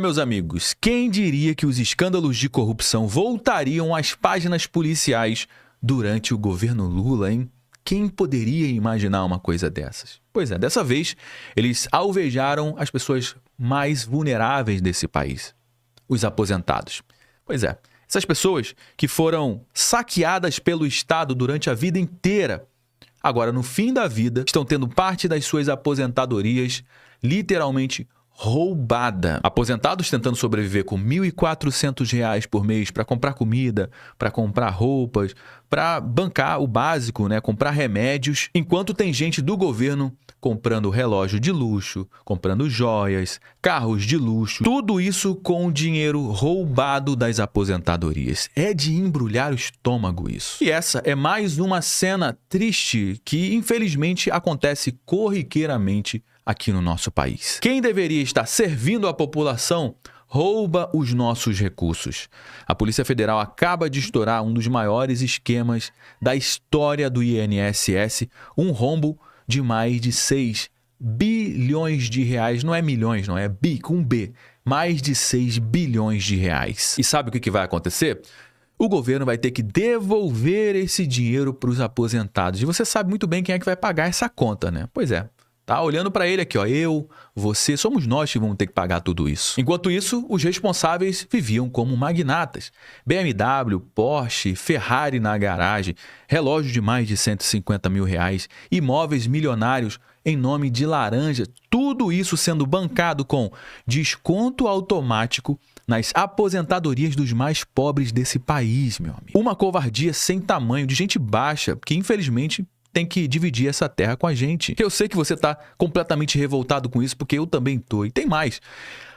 Meus amigos, quem diria que os escândalos de corrupção voltariam às páginas policiais durante o governo Lula, hein? Quem poderia imaginar uma coisa dessas? Pois é, dessa vez, eles alvejaram as pessoas mais vulneráveis desse país, os aposentados. Pois é, essas pessoas que foram saqueadas pelo Estado durante a vida inteira, agora, no fim da vida, estão tendo parte das suas aposentadorias literalmente roubada. Aposentados tentando sobreviver com R$ 1.400 por mês para comprar comida, para comprar roupas, para bancar o básico, né? Comprar remédios, enquanto tem gente do governo comprando relógio de luxo, comprando joias, carros de luxo, tudo isso com dinheiro roubado das aposentadorias. É de embrulhar o estômago isso. E essa é mais uma cena triste que, infelizmente, acontece corriqueiramente aqui no nosso país. Quem deveria estar servindo a população rouba os nossos recursos. A Polícia Federal acaba de estourar um dos maiores esquemas da história do INSS, um rombo de mais de 6 bilhões de reais. Não é milhões, não é bi, com B. Mais de 6 bilhões de reais. E sabe o que vai acontecer? O governo vai ter que devolver esse dinheiro para os aposentados. E você sabe muito bem quem é que vai pagar essa conta, né? Pois é. Tá olhando para ele aqui, ó, eu, você, somos nós que vamos ter que pagar tudo isso. Enquanto isso, os responsáveis viviam como magnatas. BMW, Porsche, Ferrari na garagem, relógio de mais de 150 mil reais, imóveis milionários em nome de laranja, tudo isso sendo bancado com desconto automático nas aposentadorias dos mais pobres desse país, meu amigo. Uma covardia sem tamanho, de gente baixa, que infelizmente tem que dividir essa terra com a gente. Eu sei que você está completamente revoltado com isso, porque eu também estou. E tem mais.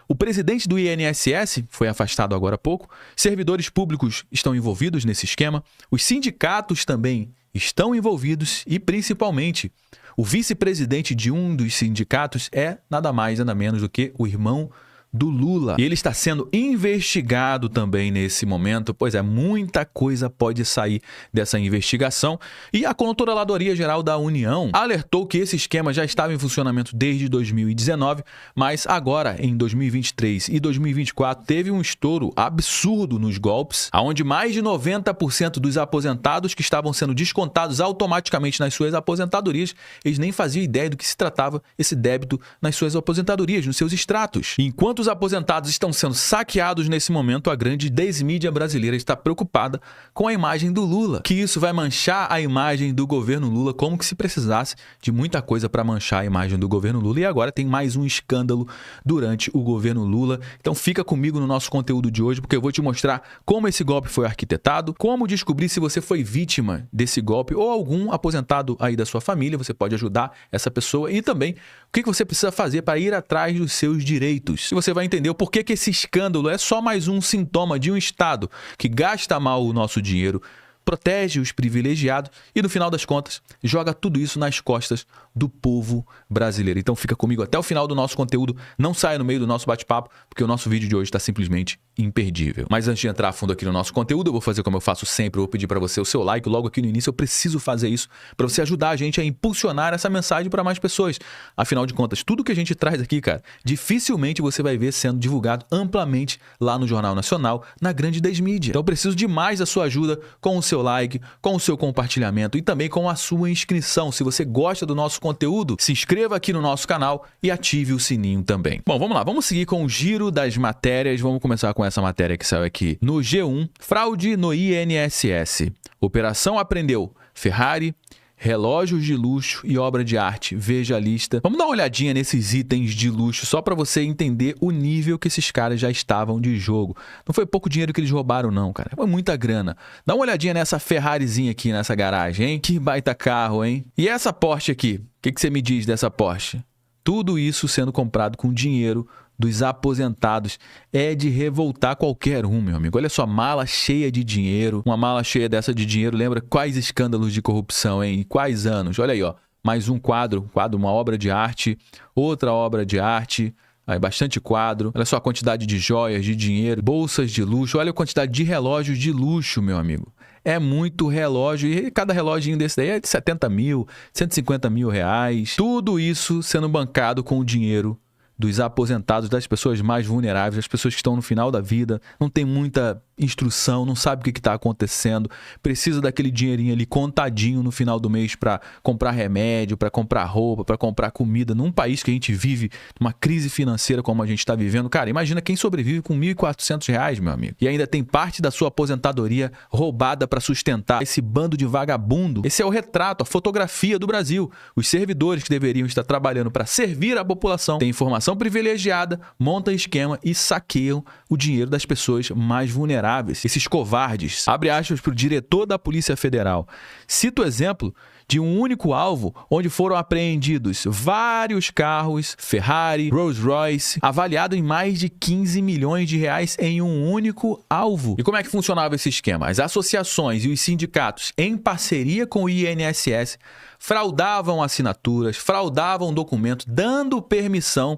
O presidente do INSS foi afastado agora há pouco, servidores públicos estão envolvidos nesse esquema, os sindicatos também estão envolvidos e, principalmente, o vice-presidente de um dos sindicatos é nada mais, nada menos do que o irmão do Lula. E ele está sendo investigado também nesse momento. Pois é, muita coisa pode sair dessa investigação. E a Controladoria Geral da União alertou que esse esquema já estava em funcionamento desde 2019, mas agora, em 2023 e 2024, teve um estouro absurdo nos golpes, onde mais de 90% dos aposentados que estavam sendo descontados automaticamente nas suas aposentadorias, eles nem faziam ideia do que se tratava esse débito nas suas aposentadorias, nos seus extratos. Enquanto os aposentados estão sendo saqueados nesse momento, a grande desmídia brasileira está preocupada com a imagem do Lula, que isso vai manchar a imagem do governo Lula, como que se precisasse de muita coisa para manchar a imagem do governo Lula. E agora tem mais um escândalo durante o governo Lula. Então fica comigo no nosso conteúdo de hoje, porque eu vou te mostrar como esse golpe foi arquitetado, como descobrir se você foi vítima desse golpe ou algum aposentado aí da sua família. Você pode ajudar essa pessoa e também o que você precisa fazer para ir atrás dos seus direitos. Se você vai entender o porquê que esse escândalo é só mais um sintoma de um Estado que gasta mal o nosso dinheiro, protege os privilegiados e, no final das contas, joga tudo isso nas costas do povo brasileiro. Então fica comigo até o final do nosso conteúdo, não saia no meio do nosso bate-papo, porque o nosso vídeo de hoje está simplesmente imperdível. Mas antes de entrar a fundo aqui no nosso conteúdo, eu vou fazer como eu faço sempre, eu vou pedir para você o seu like logo aqui no início. Eu preciso fazer isso para você ajudar a gente a impulsionar essa mensagem para mais pessoas. Afinal de contas, tudo que a gente traz aqui, cara, dificilmente você vai ver sendo divulgado amplamente lá no Jornal Nacional, na grande desmídia. Então eu preciso demais da sua ajuda com o seu like, com o seu compartilhamento e também com a sua inscrição. Se você gosta do nosso conteúdo, se inscreva aqui no nosso canal e ative o sininho também. Bom, vamos lá, vamos seguir com o giro das matérias. Vamos começar com essa matéria que saiu aqui no G1. Fraude no INSS. Operação apreendeu Ferrari, relógios de luxo e obra de arte. Veja a lista. Vamos dar uma olhadinha nesses itens de luxo, só para você entender o nível que esses caras já estavam de jogo. Não foi pouco dinheiro que eles roubaram, não, cara. Foi muita grana. Dá uma olhadinha nessa Ferrarizinha aqui, nessa garagem, hein? Que baita carro, hein? E essa Porsche aqui? O que você me diz dessa Porsche? Tudo isso sendo comprado com dinheiro dos aposentados. É de revoltar qualquer um, meu amigo. Olha só, mala cheia de dinheiro. Uma mala cheia dessa de dinheiro lembra quais escândalos de corrupção, hein? Em quais anos? Olha aí, ó. Mais um quadro, uma obra de arte, outra obra de arte. Aí, bastante quadro. Olha só a quantidade de joias, de dinheiro, bolsas de luxo. Olha a quantidade de relógios de luxo, meu amigo. É muito relógio. E cada relógio desse daí é de 70 mil, 150 mil reais. Tudo isso sendo bancado com o dinheiro dos aposentados, das pessoas mais vulneráveis, das pessoas que estão no final da vida, não tem muita instrução, não sabe o que está acontecendo, precisa daquele dinheirinho ali contadinho no final do mês para comprar remédio, para comprar roupa, para comprar comida, num país que a gente vive uma crise financeira como a gente está vivendo. Cara, imagina quem sobrevive com R$ 1.400, meu amigo, e ainda tem parte da sua aposentadoria roubada para sustentar esse bando de vagabundo. Esse é o retrato, a fotografia do Brasil. Os servidores que deveriam estar trabalhando para servir a população têm informação privilegiada, montam esquema e saqueiam o dinheiro das pessoas mais vulneráveis. Esses covardes. Abre aspas para o diretor da Polícia Federal. Cito o exemplo de um único alvo onde foram apreendidos vários carros, Ferrari, Rolls-Royce, avaliado em mais de 15 milhões de reais em um único alvo. E como é que funcionava esse esquema? As associações e os sindicatos, em parceria com o INSS, fraudavam assinaturas, fraudavam documentos, dando permissão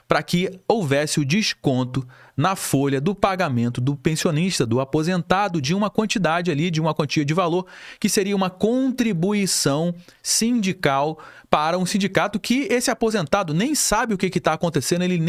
para que houvesse o desconto na folha do pagamento do pensionista, do aposentado, de uma quantidade ali, de uma quantia de valor, que seria uma contribuição sindical para um sindicato que esse aposentado nem sabe o que está acontecendo, ele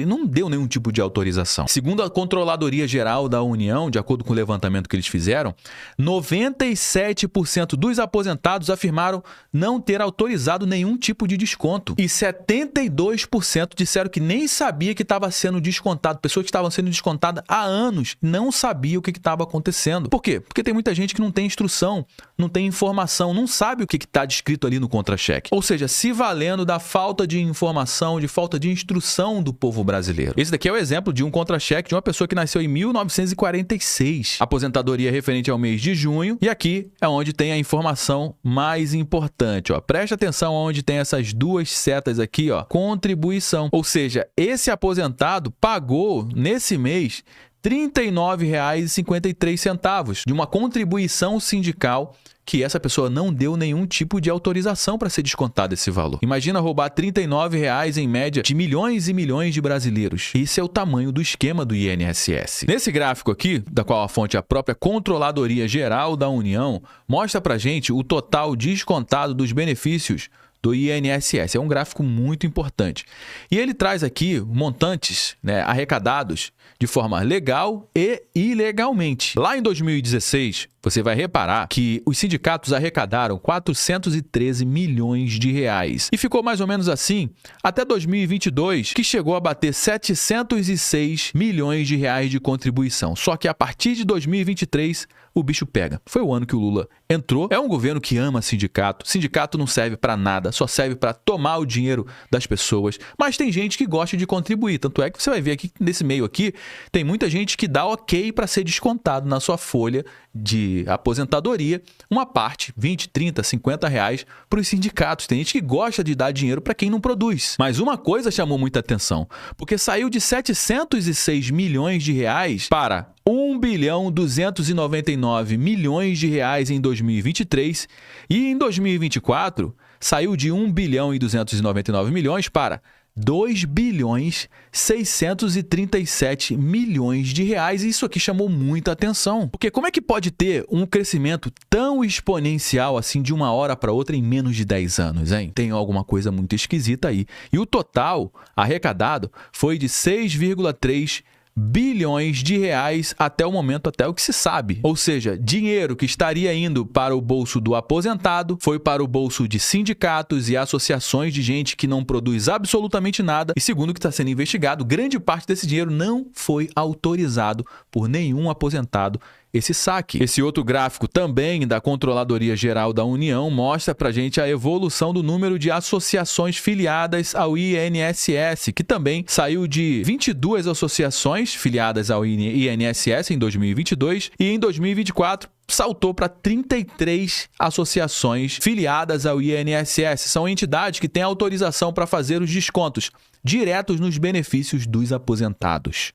não deu nenhum tipo de autorização. Segundo a Controladoria Geral da União, de acordo com o levantamento que eles fizeram, 97% dos aposentados afirmaram não ter autorizado nenhum tipo de desconto e 72% disseram que nem sabia que estava sendo descontado. Pessoas que estavam sendo descontadas há anos não sabiam o que estava acontecendo. Por quê? Porque tem muita gente que não tem instrução, não tem informação, não sabe o que está descrito ali no contra-cheque. Ou seja, se valendo da falta de informação, de falta de instrução do povo brasileiro. Esse daqui é o exemplo de um contra-cheque de uma pessoa que nasceu em 1946. Aposentadoria referente ao mês de junho. E aqui é onde tem a informação mais importante. Ó. Preste atenção onde tem essas duas setas aqui, ó. Contribuição. Ou seja, esse aposentado pagou nesse mês R$ 39,53 de uma contribuição sindical que essa pessoa não deu nenhum tipo de autorização para ser descontado esse valor. Imagina roubar R$ 39,00 em média de milhões e milhões de brasileiros. Esse é o tamanho do esquema do INSS. Nesse gráfico aqui, da qual a fonte é a própria Controladoria Geral da União, mostra pra gente o total descontado dos benefícios do INSS. É um gráfico muito importante. E ele traz aqui montantes, arrecadados de forma legal e ilegalmente. Lá em 2016, você vai reparar que os sindicatos arrecadaram 413 milhões de reais. E ficou mais ou menos assim até 2022, que chegou a bater 706 milhões de reais de contribuição. Só que a partir de 2023, o bicho pega. Foi o ano que o Lula entrou. É um governo que ama sindicato. Sindicato não serve para nada, só serve para tomar o dinheiro das pessoas. Mas tem gente que gosta de contribuir. Tanto é que você vai ver aqui, nesse meio aqui, tem muita gente que dá ok para ser descontado na sua folha de aposentadoria, uma parte, 20, 30, 50 reais para os sindicatos. Tem gente que gosta de dar dinheiro para quem não produz. Mas uma coisa chamou muita atenção, porque saiu de 706 milhões de reais para 1.299 milhões de reais em 2023 e em 2024 saiu de 1.299 milhões para 2.637 milhões de reais. E isso aqui chamou muita atenção. Porque como é que pode ter um crescimento tão exponencial assim de uma hora para outra em menos de 10 anos, hein? Tem alguma coisa muito esquisita aí. E o total arrecadado foi de 6,3 bilhões de reais até o momento, até o que se sabe. Ou seja, dinheiro que estaria indo para o bolso do aposentado foi para o bolso de sindicatos e associações de gente que não produz absolutamente nada. E segundo o que está sendo investigado, grande parte desse dinheiro não foi autorizado por nenhum aposentado esse saque. Esse outro gráfico também da Controladoria Geral da União mostra pra gente a evolução do número de associações filiadas ao INSS, que também saiu de 22 associações filiadas ao INSS em 2022 e em 2024 saltou para 33 associações filiadas ao INSS. São entidades que têm autorização para fazer os descontos diretos nos benefícios dos aposentados.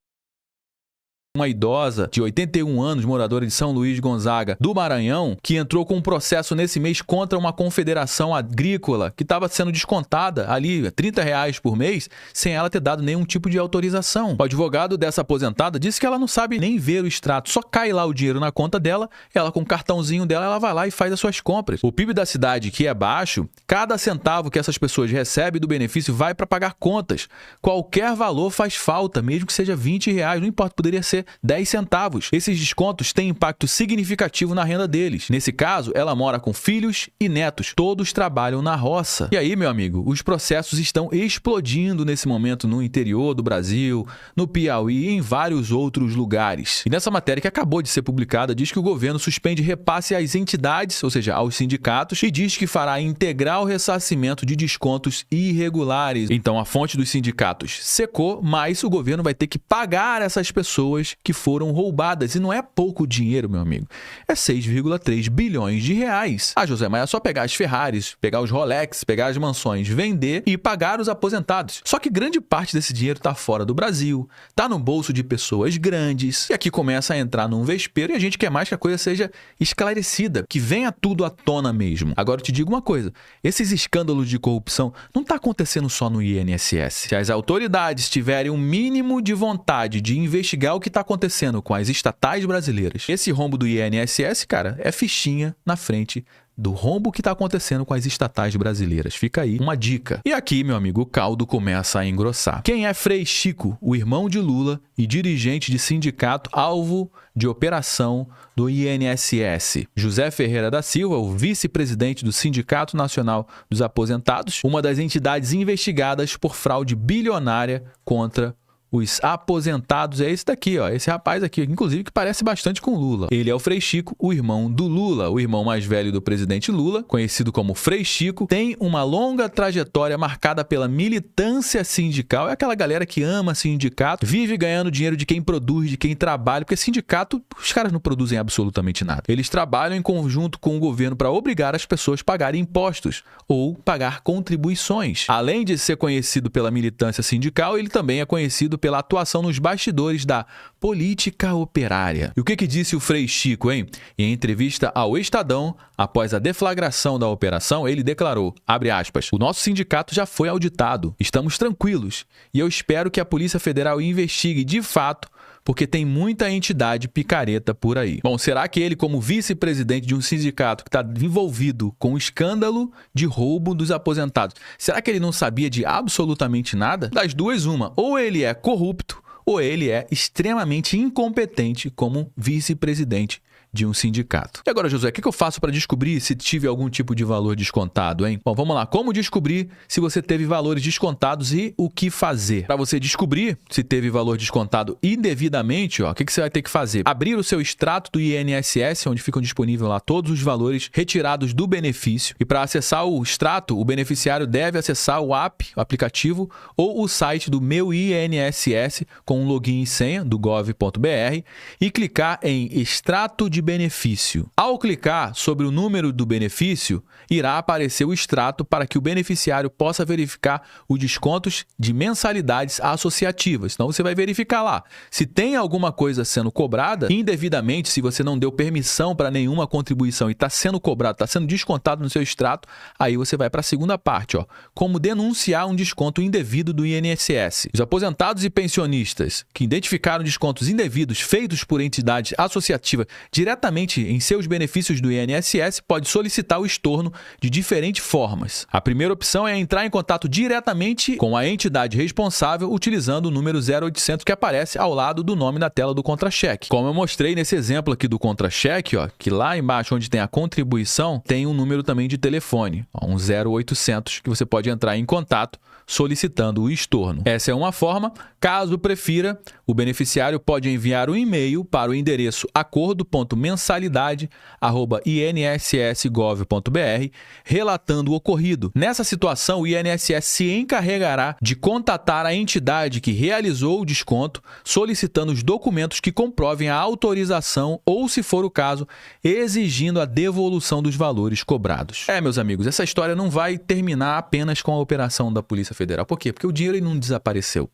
uma idosa de 81 anos, moradora de São Luís Gonzaga, do Maranhão, que entrou com um processo nesse mês contra uma confederação agrícola que estava sendo descontada ali R$30 por mês, sem ela ter dado nenhum tipo de autorização. O advogado dessa aposentada disse que ela não sabe nem ver o extrato, só cai lá o dinheiro na conta dela, ela com o cartãozinho dela, ela vai lá e faz as suas compras. O PIB da cidade, que é baixo, cada centavo que essas pessoas recebem do benefício vai para pagar contas. Qualquer valor faz falta, mesmo que seja R$20, não importa, poderia ser 10 centavos. Esses descontos têm impacto significativo na renda deles. Nesse caso, ela mora com filhos e netos. Todos trabalham na roça. E aí, meu amigo, os processos estão explodindo nesse momento no interior do Brasil, no Piauí e em vários outros lugares. E nessa matéria que acabou de ser publicada, diz que o governo suspende repasse às entidades, ou seja, aos sindicatos, e diz que fará integral ressarcimento de descontos irregulares. Então, a fonte dos sindicatos secou, mas o governo vai ter que pagar essas pessoas que foram roubadas. E não é pouco dinheiro, meu amigo. É 6,3 bilhões de reais. Ah, José, mas é só pegar as Ferraris, pegar os Rolex, pegar as mansões, vender e pagar os aposentados. Só que grande parte desse dinheiro está fora do Brasil, está no bolso de pessoas grandes, e aqui começa a entrar num vespeiro e a gente quer mais que a coisa seja esclarecida, que venha tudo à tona mesmo. Agora eu te digo uma coisa, esses escândalos de corrupção não está acontecendo só no INSS. Se as autoridades tiverem um mínimo de vontade de investigar o que está acontecendo com as estatais brasileiras, esse rombo do INSS, cara, é fichinha na frente do rombo que está acontecendo com as estatais brasileiras. Fica aí uma dica. E aqui, meu amigo, o caldo começa a engrossar. Quem é Frei Chico, o irmão de Lula e dirigente de sindicato alvo de operação do INSS? José Ferreira da Silva, o vice-presidente do Sindicato Nacional dos Aposentados, uma das entidades investigadas por fraude bilionária contra os aposentados. É esse daqui, ó, esse rapaz aqui, inclusive, que parece bastante com Lula. Ele é o Frei Chico, o irmão do Lula, o irmão mais velho do presidente Lula, conhecido como Frei Chico, tem uma longa trajetória marcada pela militância sindical. É aquela galera que ama sindicato, vive ganhando dinheiro de quem produz, de quem trabalha, porque sindicato, os caras não produzem absolutamente nada. Eles trabalham em conjunto com o governo para obrigar as pessoas a pagarem impostos ou pagar contribuições. Além de ser conhecido pela militância sindical, ele também é conhecido pela atuação nos bastidores da política operária. E o que disse o Frei Chico, hein? Em entrevista ao Estadão, após a deflagração da operação, ele declarou, abre aspas, o nosso sindicato já foi auditado, estamos tranquilos e eu espero que a Polícia Federal investigue de fato, porque tem muita entidade picareta por aí. Bom, será que ele, como vice-presidente de um sindicato que está envolvido com o escândalo de roubo dos aposentados, será que ele não sabia de absolutamente nada? Das duas, uma. Ou ele é corrupto, ou ele é extremamente incompetente como vice-presidente de um sindicato. E agora, Josué, o que eu faço para descobrir se tive algum tipo de valor descontado, hein? Bom, vamos lá. Como descobrir se você teve valores descontados e o que fazer? Para você descobrir se teve valor descontado indevidamente, ó, o que você vai ter que fazer? Abrir o seu extrato do INSS, onde ficam disponíveis lá todos os valores retirados do benefício. E para acessar o extrato, o beneficiário deve acessar o app, o aplicativo, ou o site do Meu INSS com um login e senha do gov.br e clicar em Extrato de benefício. Ao clicar sobre o número do benefício, irá aparecer o extrato para que o beneficiário possa verificar os descontos de mensalidades associativas. Então você vai verificar lá. Se tem alguma coisa sendo cobrada indevidamente, se você não deu permissão para nenhuma contribuição e está sendo cobrado, está sendo descontado no seu extrato, aí você vai para a segunda parte, ó, como denunciar um desconto indevido do INSS. Os aposentados e pensionistas que identificaram descontos indevidos feitos por entidades associativas diretamente em seus benefícios do INSS, pode solicitar o estorno de diferentes formas. A primeira opção é entrar em contato diretamente com a entidade responsável utilizando o número 0800 que aparece ao lado do nome na tela do contra-cheque. Como eu mostrei nesse exemplo aqui do contra-cheque, ó, que lá embaixo onde tem a contribuição, tem um número também de telefone, ó, um 0800 que você pode entrar em contato solicitando o estorno. Essa é uma forma. Caso prefira, o beneficiário pode enviar um e-mail para o endereço acordo.mensalidade@inss.gov.br relatando o ocorrido. Nessa situação, o INSS se encarregará de contatar a entidade que realizou o desconto, solicitando os documentos que comprovem a autorização ou, se for o caso, exigindo a devolução dos valores cobrados. Meus amigos, essa história não vai terminar apenas com a operação da Polícia Federal. Por quê? Porque o dinheiro não desapareceu.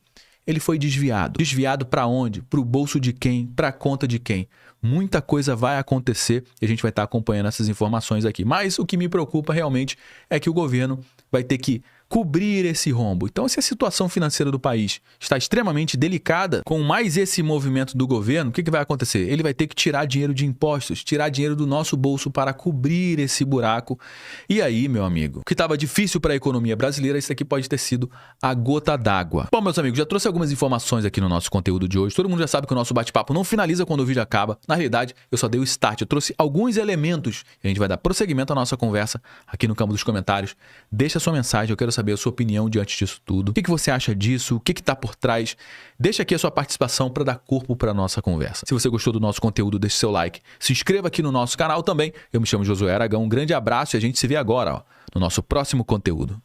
ele foi desviado. Desviado para onde? Para o bolso de quem? Para a conta de quem? Muita coisa vai acontecer e a gente vai estar acompanhando essas informações aqui. Mas o que me preocupa realmente é que o governo vai ter que cobrir esse rombo. Então, se a situação financeira do país está extremamente delicada, com mais esse movimento do governo, o que vai acontecer? Ele vai ter que tirar dinheiro de impostos, tirar dinheiro do nosso bolso para cobrir esse buraco. E aí, meu amigo, o que estava difícil para a economia brasileira, isso aqui pode ter sido a gota d'água. Bom, meus amigos, já trouxe algumas informações aqui no nosso conteúdo de hoje. Todo mundo já sabe que o nosso bate-papo não finaliza quando o vídeo acaba. Na realidade, eu só dei o start. Eu trouxe alguns elementos e a gente vai dar prosseguimento à nossa conversa aqui no campo dos comentários. Deixa a sua mensagem, eu quero saber a sua opinião diante disso tudo. O que você acha disso? O que está por trás? Deixa aqui a sua participação para dar corpo para a nossa conversa. Se você gostou do nosso conteúdo, deixe seu like. Se inscreva aqui no nosso canal também. Eu me chamo Josué Aragão. Um grande abraço e a gente se vê agora, no nosso próximo conteúdo.